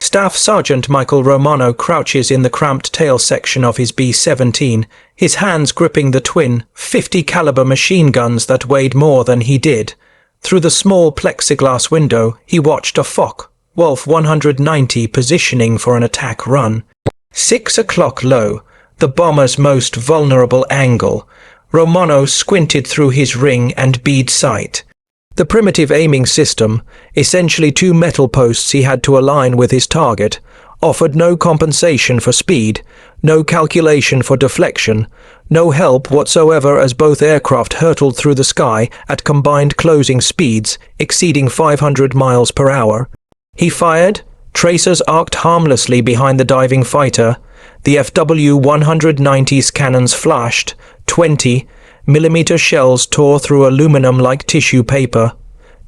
Staff Sergeant Michael Romano crouches in the cramped tail section of his B-17, his hands gripping the twin, 50-caliber machine guns that weighed more than he did. Through the small plexiglass window, he watched a Foch Wolf 190 positioning for an attack run. 6 o'clock low, the bomber's most vulnerable angle. Romano squinted through his ring and bead sight. The primitive aiming system, essentially 2 metal posts he had to align with his target, offered no compensation for speed, no calculation for deflection, no help whatsoever as both aircraft hurtled through the sky at combined closing speeds exceeding 500 miles per hour. He fired, tracers arced harmlessly behind the diving fighter, the FW-190's cannons flashed, 20mm shells tore through aluminum like tissue paper.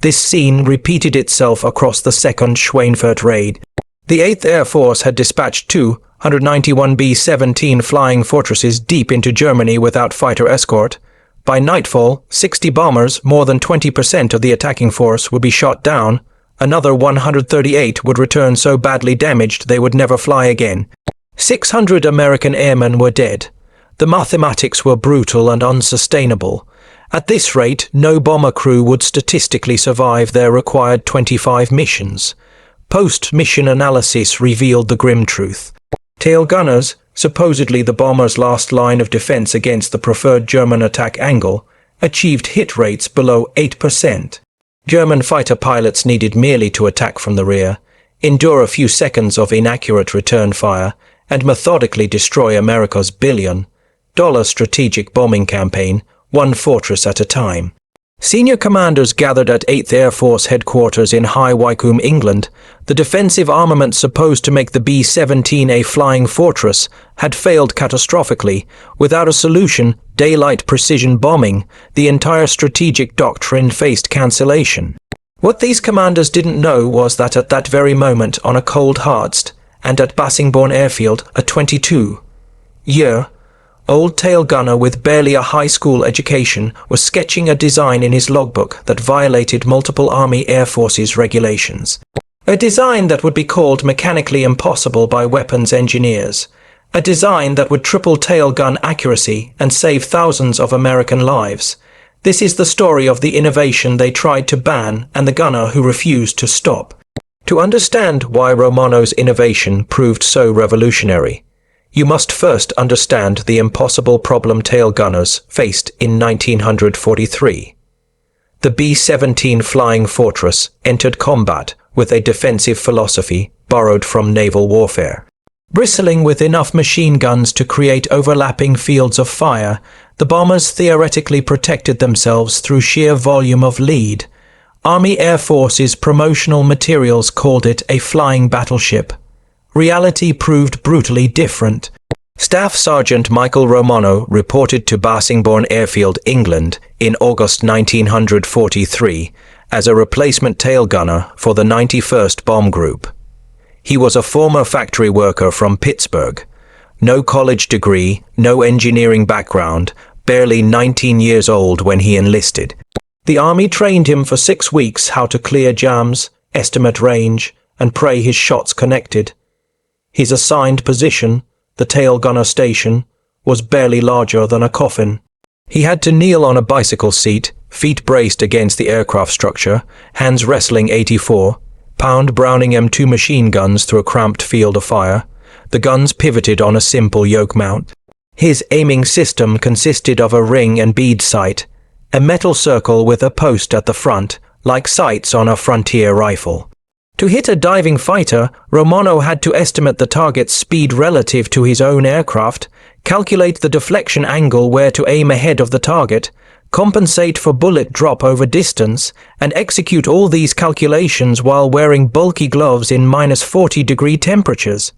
This scene repeated itself across the 2nd Schweinfurt raid. The 8th Air Force had dispatched 291 B-17 flying fortresses deep into Germany without fighter escort. By nightfall, 60 bombers, more than 20% of the attacking force, would be shot down. Another 138 would return so badly damaged they would never fly again. 600 American airmen were dead. The mathematics were brutal and unsustainable. At this rate, no bomber crew would statistically survive their required 25 missions. Post-mission analysis revealed the grim truth. Tail gunners, supposedly the bomber's last line of defense against the preferred German attack angle, achieved hit rates below 8%. German fighter pilots needed merely to attack from the rear, endure a few seconds of inaccurate return fire, and methodically destroy America's billion-dollar strategic bombing campaign, one fortress at a time. Senior commanders gathered at 8th Air Force headquarters in High Wycombe, England. The defensive armament supposed to make the B-17 a flying fortress had failed catastrophically. Without a solution, daylight precision bombing, the entire strategic doctrine faced cancellation. What these commanders didn't know was that at that very moment, on a cold Harzt, and at Bassingbourn Airfield, a 22-year-old tail gunner with barely a high school education was sketching a design in his logbook that violated multiple Army Air Forces regulations. A design that would be called mechanically impossible by weapons engineers. A design that would triple tail gun accuracy and save thousands of American lives. This is the story of the innovation they tried to ban and the gunner who refused to stop. To understand why Romano's innovation proved so revolutionary, you must first understand the impossible problem tail gunners faced in 1943. The B-17 flying fortress entered combat with a defensive philosophy borrowed from naval warfare. Bristling with enough machine guns to create overlapping fields of fire, the bombers theoretically protected themselves through sheer volume of lead. Army Air Force's promotional materials called it a flying battleship. Reality proved brutally different. Staff Sergeant Michael Romano reported to Bassingbourn Airfield, England, in August 1943 as a replacement tail gunner for the 91st Bomb Group. He was a former factory worker from Pittsburgh. No college degree, no engineering background, barely 19 years old when he enlisted. The Army trained him for 6 weeks how to clear jams, estimate range, and pray his shots connected. His assigned position, the tail gunner station, was barely larger than a coffin. He had to kneel on a bicycle seat, feet braced against the aircraft structure, hands wrestling 84-pound Browning M2 machine guns through a cramped field of fire. The guns pivoted on a simple yoke mount. His aiming system consisted of a ring and bead sight, a metal circle with a post at the front, like sights on a frontier rifle. To hit a diving fighter, Romano had to estimate the target's speed relative to his own aircraft, calculate the deflection angle where to aim ahead of the target, compensate for bullet drop over distance, and execute all these calculations while wearing bulky gloves in -40-degree temperatures.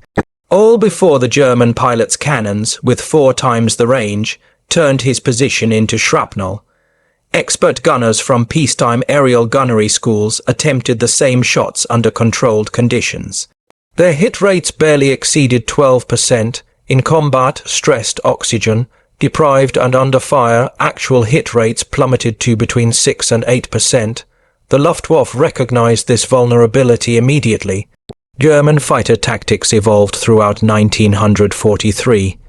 All before the German pilot's cannons, with 4 times the range, turned his position into shrapnel. Expert gunners from peacetime aerial gunnery schools attempted the same shots under controlled conditions. Their hit rates barely exceeded 12%. In combat, stressed oxygen, deprived and under fire, actual hit rates plummeted to between 6 and 8%. The Luftwaffe recognized this vulnerability immediately. German fighter tactics evolved throughout 1943.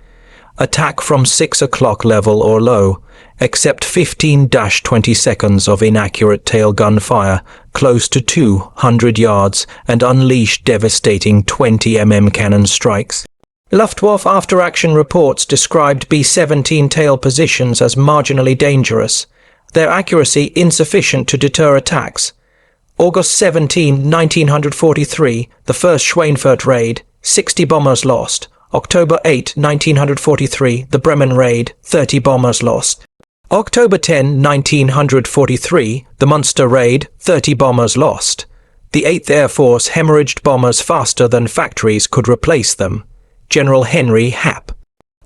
Attack from 6 o'clock level or low, except 15-20 seconds of inaccurate tail gun fire close to 200 yards and unleash devastating 20 mm cannon strikes. Luftwaffe after-action reports described B-17 tail positions as marginally dangerous, their accuracy insufficient to deter attacks. August 17, 1943, the first Schweinfurt raid, 60 bombers lost. October 8, 1943, the Bremen raid, 30 bombers lost. October 10, 1943, the Munster raid, 30 bombers lost. The 8th Air Force hemorrhaged bombers faster than factories could replace them. General Henry Happ.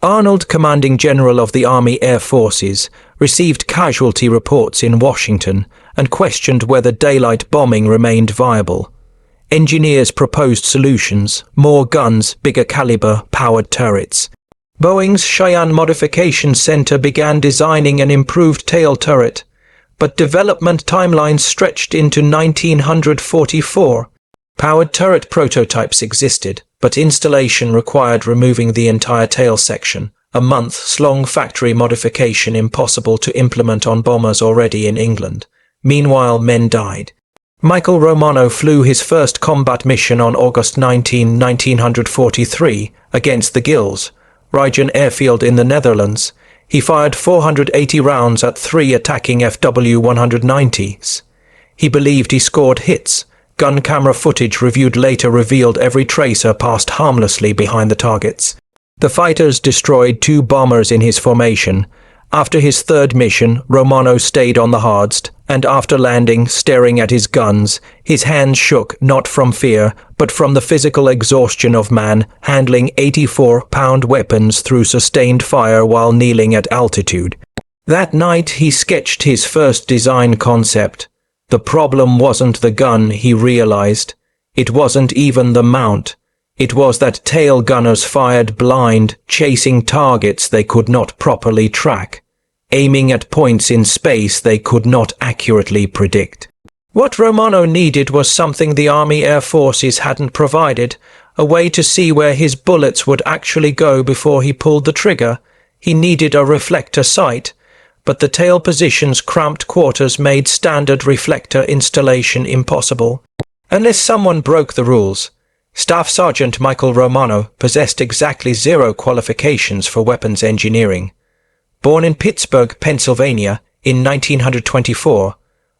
Arnold, commanding general of the Army Air Forces, received casualty reports in Washington and questioned whether daylight bombing remained viable. Engineers proposed solutions: more guns, bigger caliber, powered turrets. Boeing's Cheyenne Modification Center began designing an improved tail turret, but development timelines stretched into 1944. Powered turret prototypes existed, but installation required removing the entire tail section, a months-long factory modification impossible to implement on bombers already in England. Meanwhile, men died. Michael Romano flew his first combat mission on August 19, 1943, against the Gills, Regen Airfield in the Netherlands. He fired 480 rounds at 3 attacking FW-190s. He believed he scored hits. Gun camera footage reviewed later revealed every tracer passed harmlessly behind the targets. The fighters destroyed 2 bombers in his formation. After his third mission, Romano stayed on the hardest, and after landing, staring at his guns, his hands shook not from fear, but from the physical exhaustion of man handling 84-pound weapons through sustained fire while kneeling at altitude. That night he sketched his first design concept. The problem wasn't the gun, he realized. It wasn't even the mount. It was that tail gunners fired blind, chasing targets they could not properly track, aiming at points in space they could not accurately predict. What Romano needed was something the Army Air Forces hadn't provided, a way to see where his bullets would actually go before he pulled the trigger. He needed a reflector sight, but the tail position's cramped quarters made standard reflector installation impossible. Unless someone broke the rules. Staff Sergeant Michael Romano possessed exactly 0 qualifications for weapons engineering. Born in Pittsburgh, Pennsylvania, in 1924,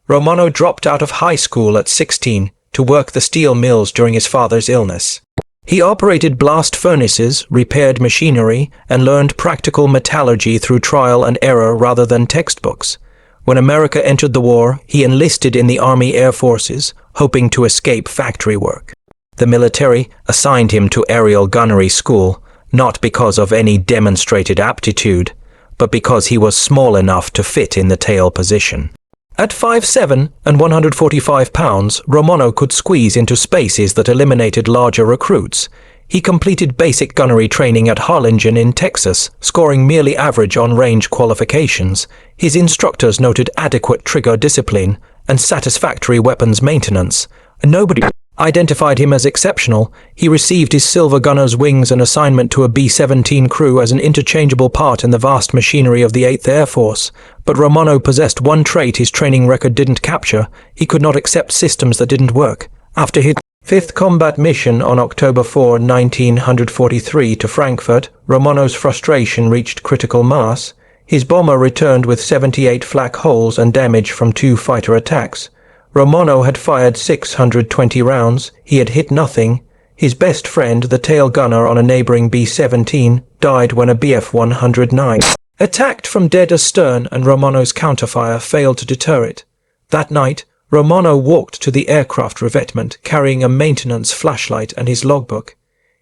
Romano dropped out of high school at 16 to work the steel mills during his father's illness. He operated blast furnaces, repaired machinery, and learned practical metallurgy through trial and error rather than textbooks. When America entered the war, he enlisted in the Army Air Forces, hoping to escape factory work. The military assigned him to aerial gunnery school, not because of any demonstrated aptitude, but because he was small enough to fit in the tail position. At 5'7" and 145 pounds, Romano could squeeze into spaces that eliminated larger recruits. He completed basic gunnery training at Harlingen in Texas, scoring merely average on range qualifications. His instructors noted adequate trigger discipline and satisfactory weapons maintenance. Nobody identified him as exceptional. He received his silver gunner's wings and assignment to a B-17 crew as an interchangeable part in the vast machinery of the 8th Air Force. But Romano possessed one trait his training record didn't capture. He could not accept systems that didn't work. After his 5th combat mission on October 4, 1943 to Frankfurt, Romano's frustration reached critical mass. His bomber returned with 78 flak holes and damage from 2 fighter attacks. Romano had fired 620 rounds. He had hit nothing. His best friend, the tail gunner on a neighboring B-17, died when a Bf-109 attacked from dead astern and Romano's counterfire failed to deter it. That night, Romano walked to the aircraft revetment carrying a maintenance flashlight and his logbook.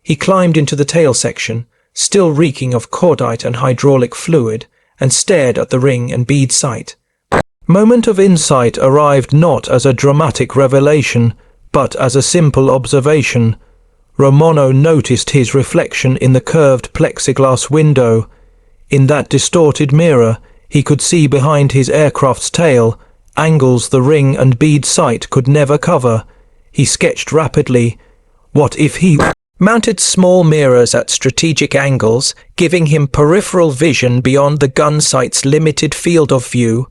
He climbed into the tail section, still reeking of cordite and hydraulic fluid, and stared at the ring and bead sight. Moment of insight arrived not as a dramatic revelation, but as a simple observation. Romano noticed his reflection in the curved plexiglass window. In that distorted mirror, he could see behind his aircraft's tail, angles the ring and bead sight could never cover. He sketched rapidly. What if he mounted small mirrors at strategic angles, giving him peripheral vision beyond the gun sight's limited field of view?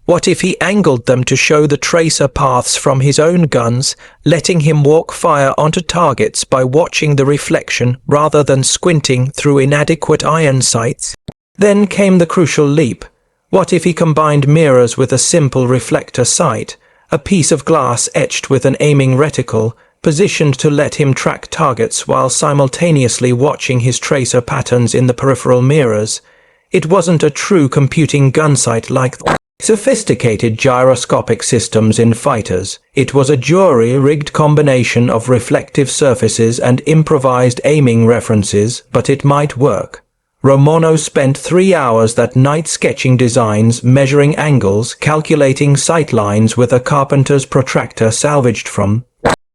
What if he angled them to show the tracer paths from his own guns, letting him walk fire onto targets by watching the reflection rather than squinting through inadequate iron sights? Then came the crucial leap. What if he combined mirrors with a simple reflector sight, a piece of glass etched with an aiming reticle, positioned to let him track targets while simultaneously watching his tracer patterns in the peripheral mirrors? It wasn't a true computing gun sight like sophisticated gyroscopic systems in fighters. It was a jury-rigged combination of reflective surfaces and improvised aiming references, but it might work. Romano spent 3 hours that night sketching designs, measuring angles, calculating sight lines with a carpenter's protractor salvaged from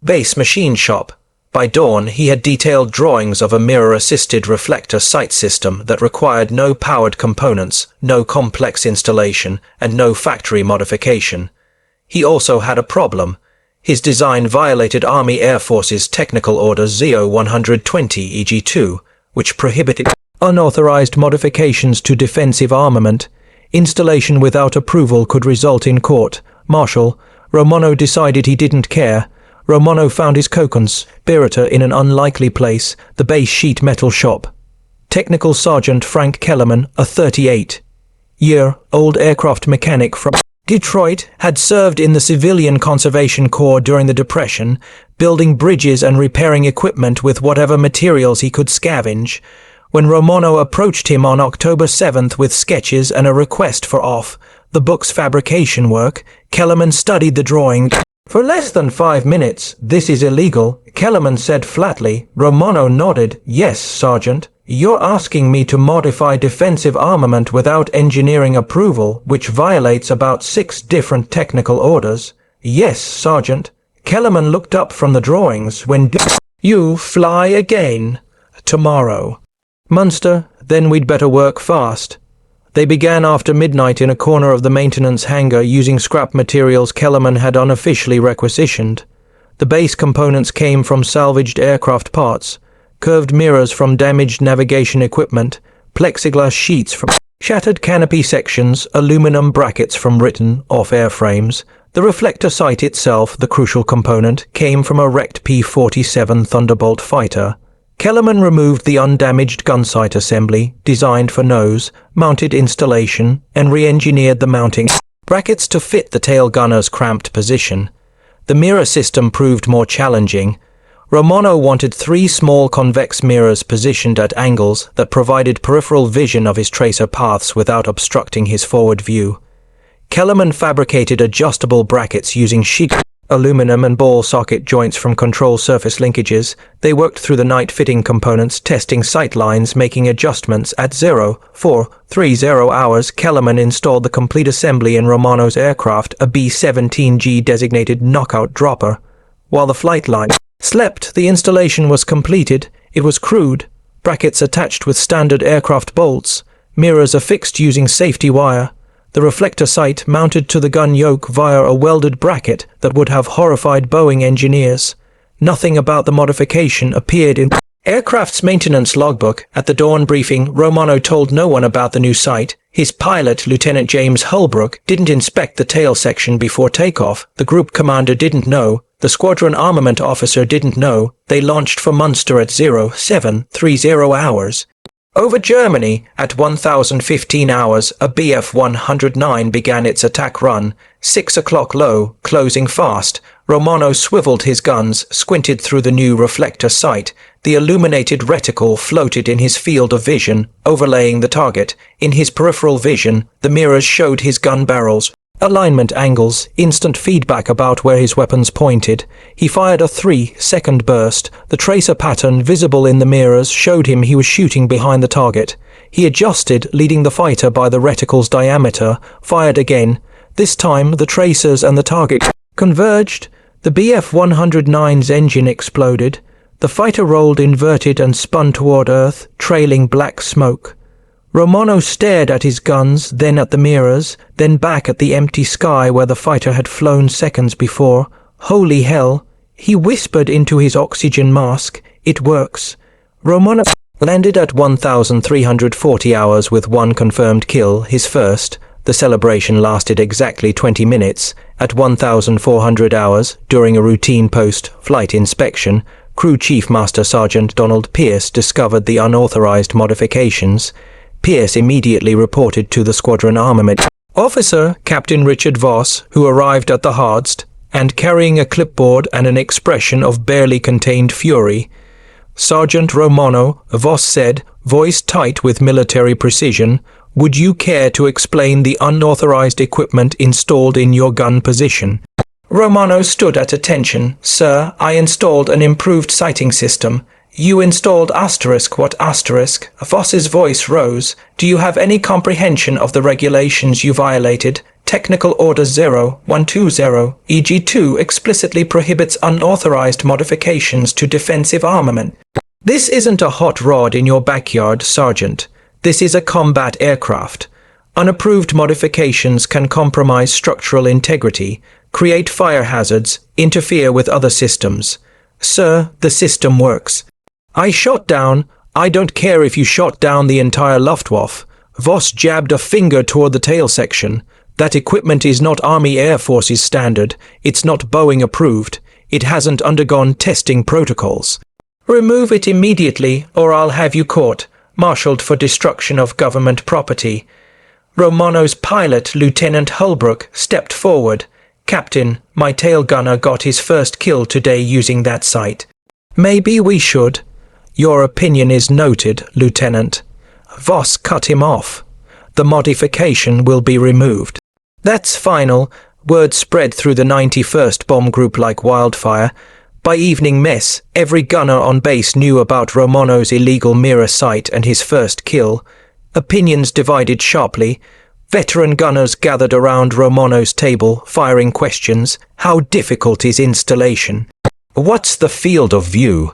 base machine shop. By dawn, he had detailed drawings of a mirror-assisted reflector sight system that required no powered components, no complex installation, and no factory modification. He also had a problem. His design violated Army Air Force's Technical Order ZO 120 EG2, which prohibited unauthorized modifications to defensive armament. Installation without approval could result in court-martial. Romano decided he didn't care. Romano found his co-conspirator in an unlikely place, the base sheet metal shop. Technical Sergeant Frank Kellerman, a 38-year-old aircraft mechanic from Detroit, had served in the Civilian Conservation Corps during the Depression, building bridges and repairing equipment with whatever materials he could scavenge. When Romano approached him on October 7th with sketches and a request for the book's fabrication work, Kellerman studied the drawing. For less than 5 minutes. This is illegal, Kellerman said flatly. Romano nodded. Yes, Sergeant. You're asking me to modify defensive armament without engineering approval, which violates about 6 different technical orders. Yes, Sergeant. Kellerman looked up from the drawings. When you fly again? Tomorrow. Munster, then we'd better work fast. They began after midnight in a corner of the maintenance hangar using scrap materials Kellerman had unofficially requisitioned. The base components came from salvaged aircraft parts, curved mirrors from damaged navigation equipment, plexiglass sheets from shattered canopy sections, aluminum brackets from written-off airframes. The reflector sight itself, the crucial component, came from a wrecked P-47 Thunderbolt fighter. Kellerman removed the undamaged gunsight assembly, designed for nose, mounted installation, and re-engineered the mounting brackets to fit the tail gunner's cramped position. The mirror system proved more challenging. Romano wanted 3 small convex mirrors positioned at angles that provided peripheral vision of his tracer paths without obstructing his forward view. Kellerman fabricated adjustable brackets using sheet aluminum and ball socket joints from control surface linkages. They worked through the night fitting components, testing sight lines, making adjustments. At 0430 hours, Kellerman installed the complete assembly in Romano's aircraft, a B-17G designated knockout dropper. While the flight line slept, the installation was completed. It was crude. Brackets attached with standard aircraft bolts, mirrors affixed using safety wire. The reflector sight mounted to the gun yoke via a welded bracket that would have horrified Boeing engineers. Nothing about the modification appeared in aircraft's maintenance logbook. At the dawn briefing, Romano told no one about the new sight. His pilot, Lieutenant James Holbrook, didn't inspect the tail section before takeoff. The group commander didn't know. The squadron armament officer didn't know. They launched for Munster at 0730 hours. Over Germany, at 1015 hours, a Bf-109 began its attack run. 6 o'clock low, closing fast. Romano swiveled his guns, squinted through the new reflector sight. The illuminated reticle floated in his field of vision, overlaying the target. In his peripheral vision, the mirrors showed his gun barrels, alignment angles, instant feedback about where his weapons pointed. He fired a 3-second burst. The tracer pattern visible in the mirrors showed him he was shooting behind the target. He adjusted, leading the fighter by the reticle's diameter, fired again. This time, the tracers and the target converged. The Bf-109's engine exploded. The fighter rolled inverted and spun toward Earth, trailing black smoke. Romano stared at his guns, then at the mirrors, then back at the empty sky where the fighter had flown seconds before. Holy hell! He whispered into his oxygen mask. It works. Romanov landed at 1,340 hours with one confirmed kill, his first. The celebration lasted exactly 20 minutes. At 1,400 hours, during a routine post-flight inspection, Crew Chief Master Sergeant Donald Pierce discovered the unauthorized modifications. Pierce immediately reported to the squadron armament officer, Captain Richard Voss, who arrived at the Hardst, and carrying a clipboard and an expression of barely contained fury. Sergeant Romano, Voss said, voice tight with military precision, "Would you care to explain the unauthorized equipment installed in your gun position?" Romano stood at attention. "Sir, I installed an improved sighting system. You installed asterisk what asterisk?" Voss's voice rose. "Do you have any comprehension of the regulations you violated? Technical Order 0120, EG2 explicitly prohibits unauthorized modifications to defensive armament. This isn't a hot rod in your backyard, Sergeant. This is a combat aircraft. Unapproved modifications can compromise structural integrity, create fire hazards, interfere with other systems. Sir, the system works. I don't care if you shot down the entire Luftwaffe." Voss jabbed a finger toward the tail section. "That equipment is not Army Air Forces standard. It's not Boeing approved. It hasn't undergone testing protocols. Remove it immediately, or I'll have you caught, marshaled for destruction of government property." Romano's pilot, Lieutenant Holbrook, stepped forward. "Captain, my tail gunner got his first kill today using that sight." "Maybe we should." "Your opinion is noted, Lieutenant." Voss cut him off. "The modification will be removed." "That's final." Word spread through the 91st Bomb Group like wildfire. By evening mess, every gunner on base knew about Romano's illegal mirror sight and his first kill. Opinions divided sharply. Veteran gunners gathered around Romano's table, firing questions. How difficult is installation? What's the field of view?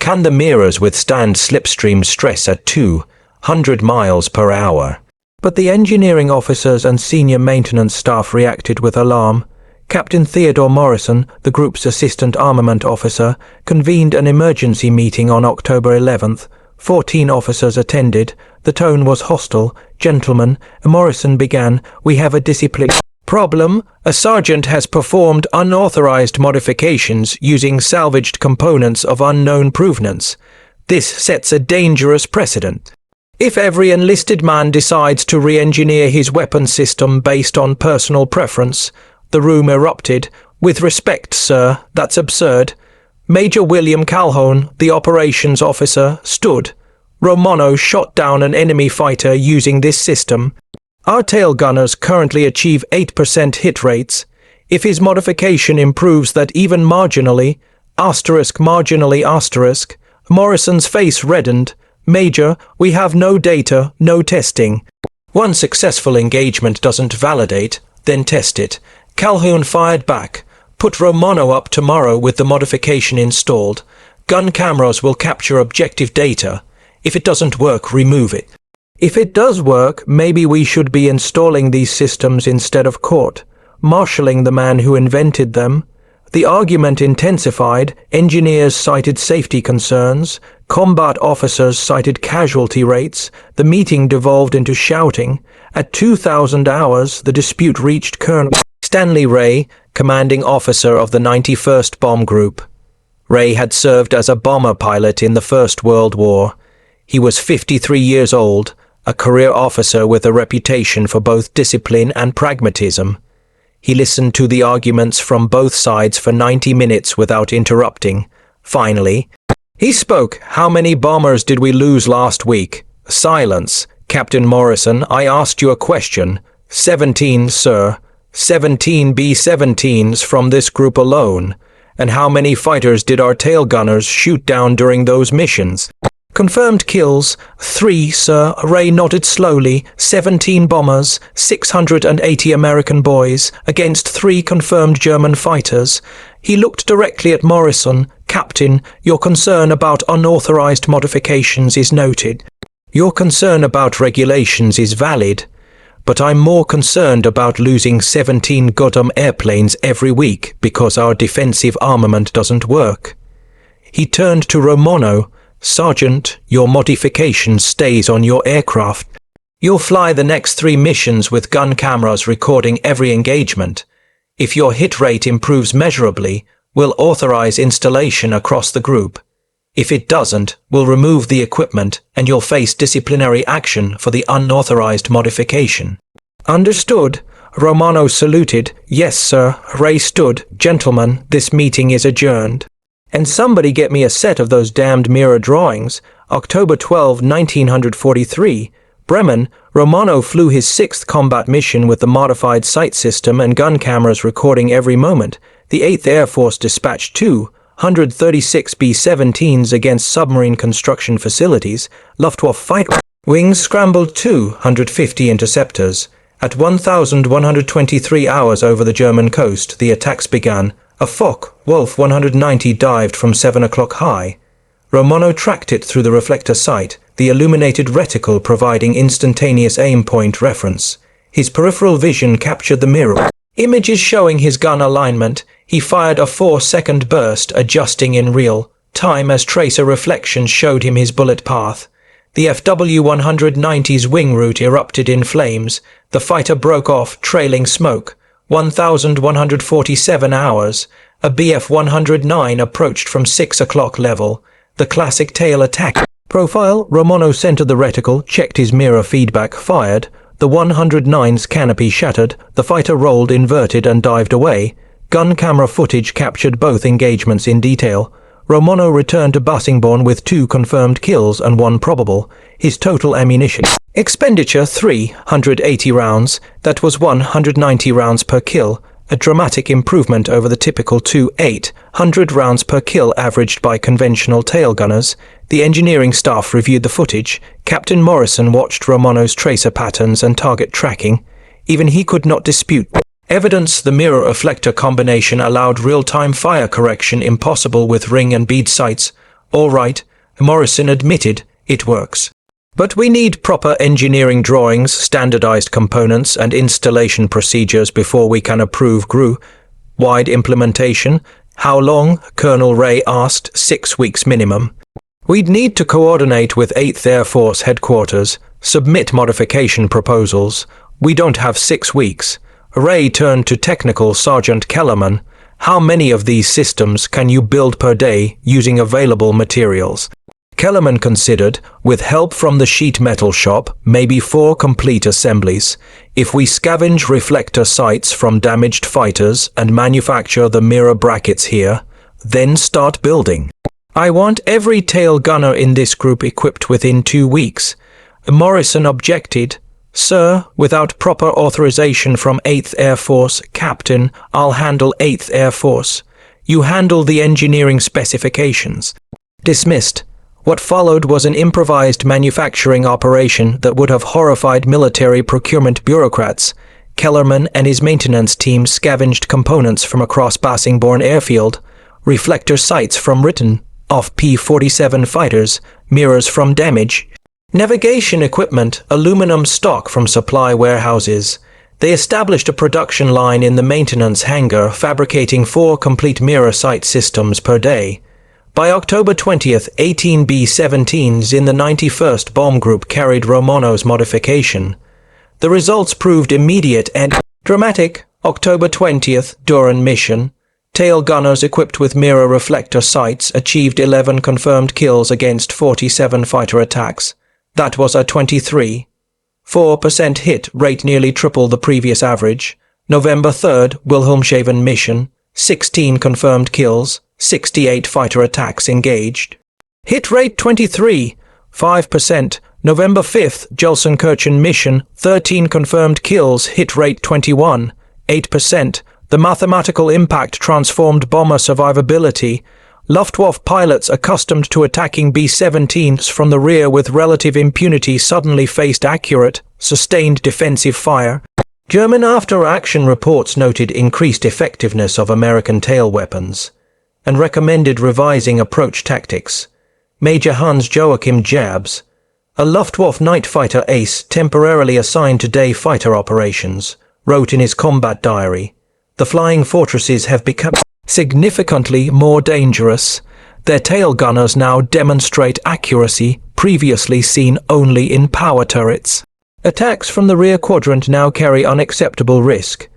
Can the mirrors withstand slipstream stress at 200 miles per hour? But the engineering officers and senior maintenance staff reacted with alarm. Captain Theodore Morrison, the group's assistant armament officer, convened an emergency meeting on October 11th. 14 officers attended. The tone was hostile. "Gentlemen," Morrison began, "we have a discipline problem. A sergeant has performed unauthorized modifications using salvaged components of unknown provenance. This sets a dangerous precedent. If every enlisted man decides to re-engineer his weapon system based on personal preference..." The room erupted. "With respect, sir, that's absurd." Major William Calhoun, the operations officer, stood. "Romano shot down an enemy fighter using this system. Our tail gunners currently achieve 8% hit rates. If his modification improves that even marginally, marginally, Morrison's face reddened. "Major, we have no data, no testing. One successful engagement doesn't validate, then test it." Calhoun fired back. "Put Romano up tomorrow with the modification installed. Gun cameras will capture objective data. If it doesn't work, remove it." "If it does work, maybe we should be installing these systems instead of marshalling the man who invented them." The argument intensified. Engineers cited safety concerns. Combat officers cited casualty rates. The meeting devolved into shouting. At 2,000 hours, the dispute reached Colonel Stanley Ray, commanding officer of the 91st Bomb Group. Ray had served as a bomber pilot in the First World War. He was 53 years old, a career officer with a reputation for both discipline and pragmatism. He listened to the arguments from both sides for 90 minutes without interrupting. Finally, he spoke. "How many bombers did we lose last week?" Silence. "Captain Morrison, I asked you a question." 17, sir. 17 B-17s from this group alone. "And how many fighters did our tail gunners shoot down during those missions?" "Confirmed kills, 3, sir." Ray nodded slowly. 17 bombers, 680 American boys, against 3 confirmed German fighters. He looked directly at Morrison. "Captain, your concern about unauthorized modifications is noted. Your concern about regulations is valid. but I'm more concerned about losing 17 goddamn airplanes every week because our defensive armament doesn't work. He turned to Romano. Sergeant, your modification stays on your aircraft. You'll fly the next 3 missions with gun cameras recording every engagement. If your hit rate improves measurably, we'll authorize installation across the group. If it doesn't, we'll remove the equipment and you'll face disciplinary action for the unauthorized modification. Understood. Romano saluted. Yes, sir. Ray stood. Gentlemen, this meeting is adjourned. And somebody get me a set of those damned mirror drawings. October 12, 1943. Bremen, Romano flew his 6th combat mission with the modified sight system and gun cameras recording every moment. The 8th Air Force dispatched 236 B-17s against submarine construction facilities. Luftwaffe fight wings scrambled 250 interceptors. At 1,123 hours over the German coast, the attacks began. A Focke-Wulf 190 dived from 7 o'clock high. Romano tracked it through the reflector sight, the illuminated reticle providing instantaneous aim point reference. His peripheral vision captured the mirror. Images showing his gun alignment. He fired a 4-second burst, adjusting in real time as tracer reflections showed him his bullet path. The FW-190's wing root erupted in flames. The fighter broke off, trailing smoke. 1,147 hours. A Bf-109 approached from 6 o'clock level. The classic tail attack. Profile. Romano centered the reticle, checked his mirror feedback, fired. The 109's canopy shattered. The fighter rolled, inverted, and dived away. Gun camera footage captured both engagements in detail. Romano returned to Bassingbourn with 2 confirmed kills and 1 probable. His total ammunition expenditure 380 rounds. That was 190 rounds per kill. A dramatic improvement over the typical 800 rounds per kill averaged by conventional tail gunners. The engineering staff reviewed the footage. Captain Morrison watched Romano's tracer patterns and target tracking. Even he could not dispute evidence. The mirror-reflector combination allowed real-time fire correction impossible with ring and bead sights. All right, Morrison admitted, it works. But we need proper engineering drawings, standardized components, and installation procedures before we can approve GRU-wide implementation. How long? Colonel Ray asked. 6 weeks minimum. We'd need to coordinate with 8th Air Force headquarters, submit modification proposals. We don't have 6 weeks. Ray turned to technical Sergeant Kellerman. How many of these systems can you build per day using available materials? Kellerman considered, with help from the sheet metal shop, maybe 4 complete assemblies. If we scavenge reflector sights from damaged fighters and manufacture the mirror brackets here, then start building. I want every tail gunner in this group equipped within 2 weeks. Morrison objected. Sir, without proper authorization from 8th Air Force, Captain, I'll handle 8th Air Force. You handle the engineering specifications. Dismissed. What followed was an improvised manufacturing operation that would have horrified military procurement bureaucrats. Kellerman and his maintenance team scavenged components from across Bassingbourn Airfield, reflector sights from written off P-47 fighters, mirrors from damage, navigation equipment, aluminum stock from supply warehouses. They established a production line in the maintenance hangar, fabricating 4 complete mirror sight systems per day. By October 20th, 18 B-17s in the 91st Bomb Group carried Romano's modification. The results proved immediate and dramatic. October 20th, Duran mission. Tail gunners equipped with mirror reflector sights achieved 11 confirmed kills against 47 fighter attacks. That was a 23.4% hit rate, nearly triple the previous average. November 3rd, Wilhelmshaven mission. 16 confirmed kills. 68 fighter attacks engaged. Hit rate 23.5%. November 5th, Gelsenkirchen mission, 13 confirmed kills, hit rate 21.8%. The mathematical impact transformed bomber survivability. Luftwaffe pilots accustomed to attacking B-17s from the rear with relative impunity suddenly faced accurate, sustained defensive fire. German after-action reports noted increased effectiveness of American tail weapons and recommended revising approach tactics. Major Hans Joachim Jabs, A Luftwaffe night fighter ace temporarily assigned to day fighter operations, wrote in his combat diary, "The flying fortresses have become significantly more dangerous. Their tail gunners now demonstrate accuracy previously seen only in power turrets. Attacks from the rear quadrant now carry unacceptable risk."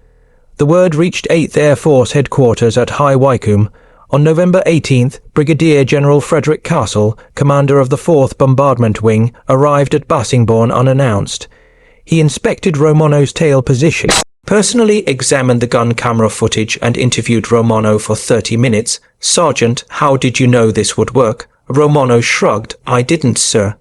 The word reached 8th Air Force headquarters at High Wycombe. On November 18th, Brigadier General Frederick Castle, commander of the 4th Bombardment Wing, arrived at Bassingbourn unannounced. He inspected Romano's tail position, personally examined the gun camera footage and interviewed Romano for 30 minutes. "Sergeant, how did you know this would work?" Romano shrugged. "I didn't, sir.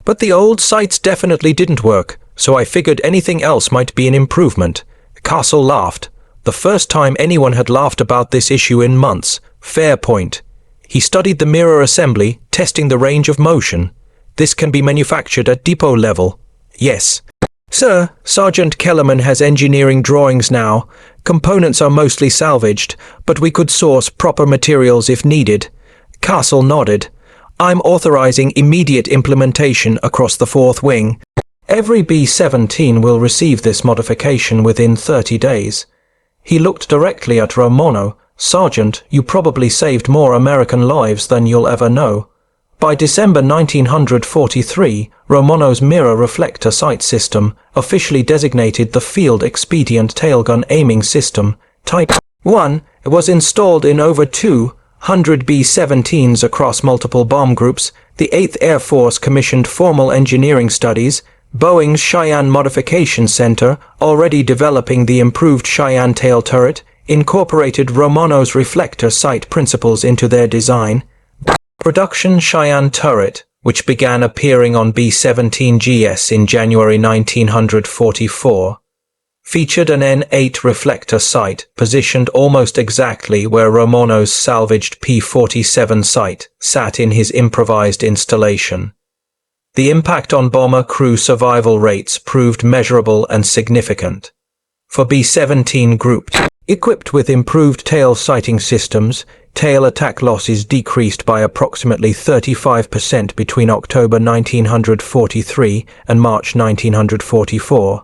But the old sights definitely didn't work, so I figured anything else might be an improvement." Castle laughed. The first time anyone had laughed about this issue in months. Fair point. He studied the mirror assembly, testing the range of motion. "This can be manufactured at depot level." "Yes." "Sir, Sergeant Kellerman has engineering drawings now. Components are mostly salvaged, but we could source proper materials if needed." Castle nodded. "I'm authorizing immediate implementation across the 4th Wing. Every B-17 will receive this modification within 30 days. He looked directly at Romano. "Sergeant, you probably saved more American lives than you'll ever know." By December 1943, Romano's mirror reflector sight system, officially designated the Field Expedient Tailgun Aiming System, Type 1, was installed in over 200 B-17s across multiple bomb groups. The 8th Air Force commissioned formal engineering studies. Boeing's Cheyenne Modification Center, already developing the improved Cheyenne tail turret, incorporated Romano's reflector sight principles into their design. Production Cheyenne turret, which began appearing on B-17GS in January 1944, featured an N8 reflector sight positioned almost exactly where Romano's salvaged P-47 sight sat in his improvised installation. The impact on bomber crew survival rates proved measurable and significant. For B-17 Group, equipped with improved tail sighting systems, tail attack losses decreased by approximately 35% between October 1943 and March 1944.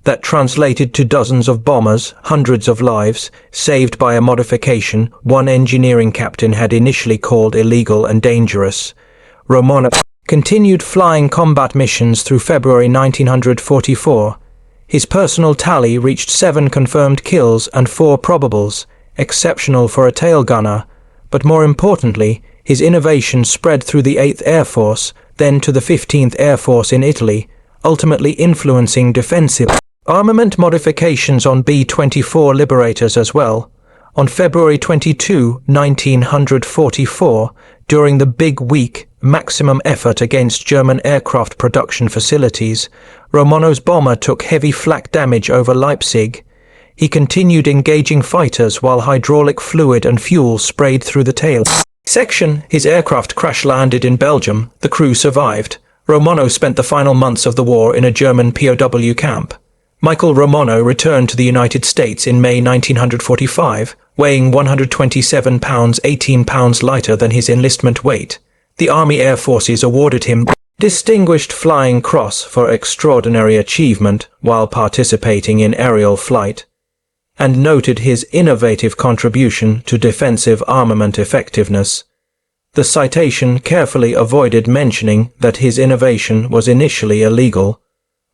That translated to dozens of bombers, hundreds of lives, saved by a modification one engineering captain had initially called illegal and dangerous. Romano continued flying combat missions through February 1944. His personal tally reached 7 confirmed kills and 4 probables, exceptional for a tail gunner, but more importantly, his innovation spread through the 8th Air Force, then to the 15th Air Force in Italy, ultimately influencing defensive armament modifications on B-24 Liberators as well. On February 22, 1944, during the Big Week maximum effort against German aircraft production facilities, Romano's bomber took heavy flak damage over Leipzig. He continued engaging fighters while hydraulic fluid and fuel sprayed through the tail section. His aircraft crash-landed in Belgium. The crew survived. Romano spent the final months of the war in a German POW camp. Michael Romano returned to the United States in May 1945, weighing 127 pounds, 18 pounds lighter than his enlistment weight. The Army Air Forces awarded him Distinguished Flying Cross for extraordinary achievement while participating in aerial flight, and noted his innovative contribution to defensive armament effectiveness. The citation carefully avoided mentioning that his innovation was initially illegal.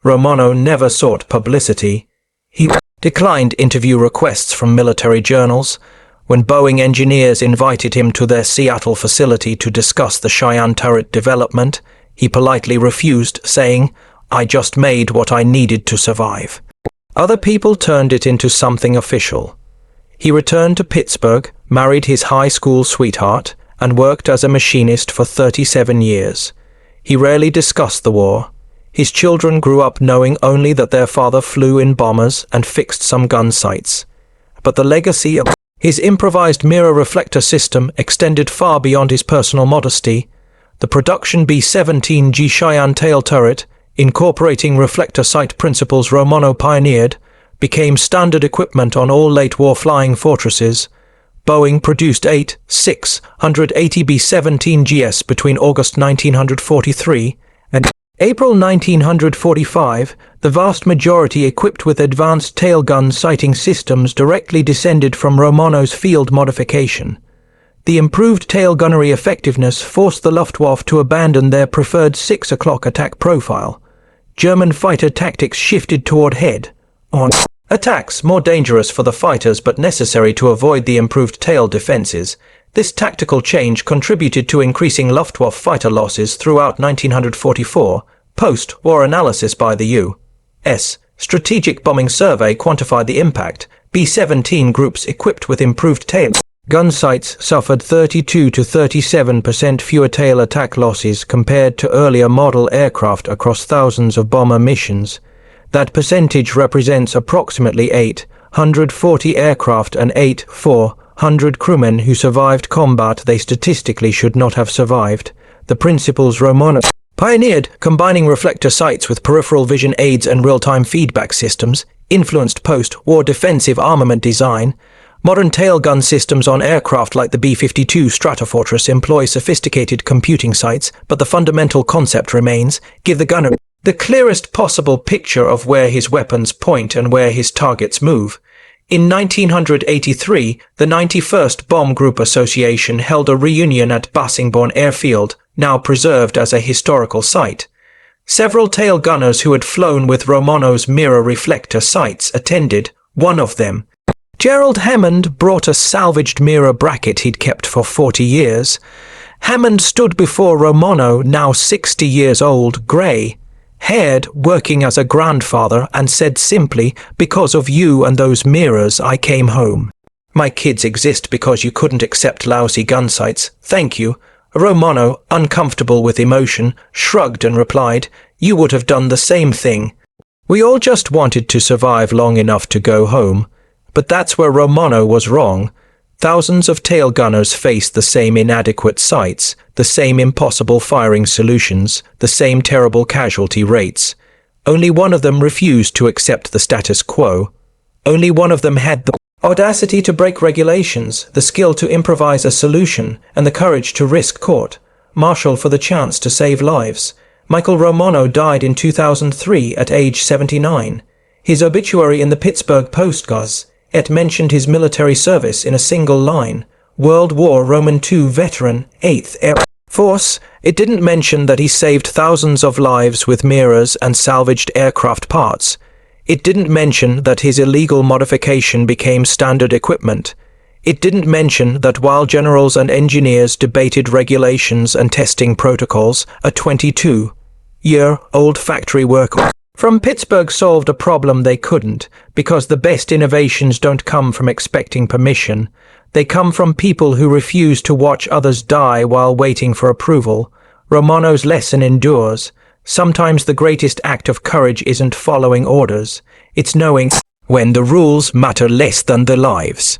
Romano never sought publicity. He declined interview requests from military journals. When Boeing engineers invited him to their Seattle facility to discuss the Cheyenne turret development, he politely refused, saying, "I just made what I needed to survive." Other people turned it into something official. He returned to Pittsburgh, married his high school sweetheart, and worked as a machinist for 37 years. He rarely discussed the war. His children grew up knowing only that their father flew in bombers and fixed some gun sights. But the legacy of his improvised mirror reflector system extended far beyond his personal modesty. The production B-17G Cheyenne tail turret, incorporating reflector sight principles Romano pioneered, became standard equipment on all late war flying fortresses. Boeing produced 680 B-17GS between August 1943 and April 1945, the vast majority equipped with advanced tailgun sighting systems directly descended from Romano's field modification. The improved tail gunnery effectiveness forced the Luftwaffe to abandon their preferred 6 o'clock attack profile. German fighter tactics shifted toward head-on attacks, more dangerous for the fighters but necessary to avoid the improved tail defenses. This tactical change contributed to increasing Luftwaffe fighter losses throughout 1944. Post-war analysis by the U.S. Strategic Bombing Survey quantified the impact. B-17 groups equipped with improved tail gun sights suffered 32 to 37% fewer tail attack losses compared to earlier model aircraft across thousands of bomber missions. That percentage represents approximately 840 aircraft and 400 crewmen who survived combat they statistically should not have survived. The principles Romano pioneered, combining reflector sights with peripheral vision aids and real-time feedback systems, influenced post-war defensive armament design. Modern tailgun systems on aircraft like the B-52 Stratofortress employ sophisticated computing sights, but the fundamental concept remains: give the gunner the clearest possible picture of where his weapons point and where his targets move. In 1983, the 91st Bomb Group Association held a reunion at Bassingbourn Airfield, now preserved as a historical site. Several tail gunners who had flown with Romano's mirror reflector sights attended. One of them, Gerald Hammond, brought a salvaged mirror bracket he'd kept for 40 years. Hammond stood before Romano, now 60 years old, grey-haired, working as a grandfather, and said simply, "Because of you and those mirrors, I came home. My kids exist because you couldn't accept lousy gun sights. Thank you." Romano, uncomfortable with emotion, shrugged and replied, "You would have done the same thing. We all just wanted to survive long enough to go home." But that's where Romano was wrong. Thousands of tail gunners faced the same inadequate sights, the same impossible firing solutions, the same terrible casualty rates. Only one of them refused to accept the status quo. Only one of them had the audacity to break regulations, the skill to improvise a solution, and the courage to risk court-martial for the chance to save lives. Michael Romano died in 2003 at age 79. His obituary in the Pittsburgh Post-Gazette mentioned his military service in a single line: World War II veteran, 8th Air Force. It didn't mention that he saved thousands of lives with mirrors and salvaged aircraft parts. It didn't mention that his illegal modification became standard equipment. It didn't mention that while generals and engineers debated regulations and testing protocols, a 22-year-old factory worker from Pittsburgh solved a problem they couldn't, because the best innovations don't come from expecting permission. They come from people who refuse to watch others die while waiting for approval. Romano's lesson endures. Sometimes the greatest act of courage isn't following orders. It's knowing when the rules matter less than the lives.